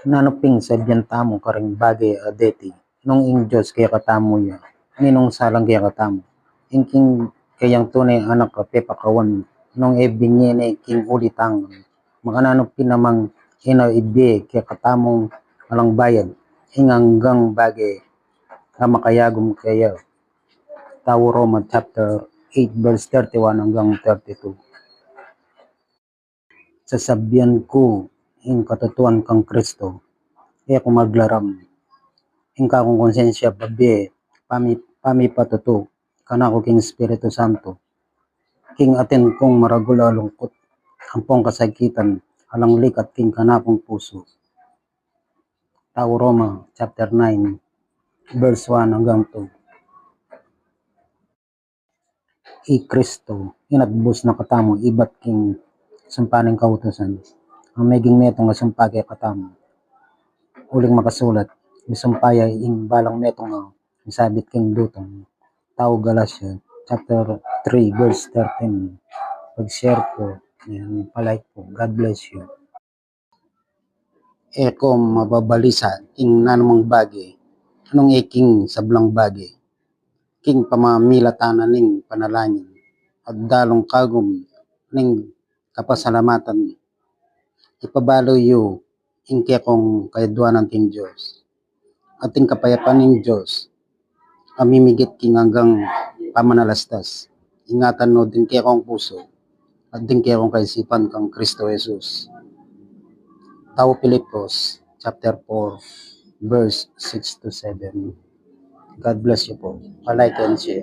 Nanuping sadyan tamo karing bagay adeti, nung ing Diyos kaya katamo ya, ninong salang kaya katamo. Ingking kayang tunay anak ka pepakawan, nung ebinye king ulitang, makananupin namang ina ibe kaya katamong alang bayad, inganggang bagay na makayagom kaya. Tao Roma chapter 8 verse 31 hanggang 32. Sasabihan ko ing katotohan kang Kristo, kaya ko maglaram. Ingka kong konsensya babi, pami patuto, kana ko king Espiritu Santo. King atin kong maragula lungkot, ampong kasakitan, alang likat king kanapong puso. Tao Roma chapter 9 verse 1 hanggang 2. Kristo, inatbus na katamo, ibat king sumpaning kautosan. Ang meging metong nga sumpagay katamo. Uling makasulat, isumpaya ing balang metong nga isabit king dutong. Tao Galatia chapter 3 verse 13. Pag-share po, and palike po. God bless you. Eko mababalisa ing nanamang bagay, anong eking sablang bagay, king pamamilatanan ning panalangin, at dalong kagum ning kapasalamatan, ipabalo yu ing kekong kayadwanan ting Diyos, at ing kapayapaan ning Diyos, amimigit king hanggang pamanalastas, ingatan no din kekong puso, at din kekong kaisipan kang Kristo Jesus. Tao Pilipos chapter 4 verse 6 to 7. God bless you po. Palike and share.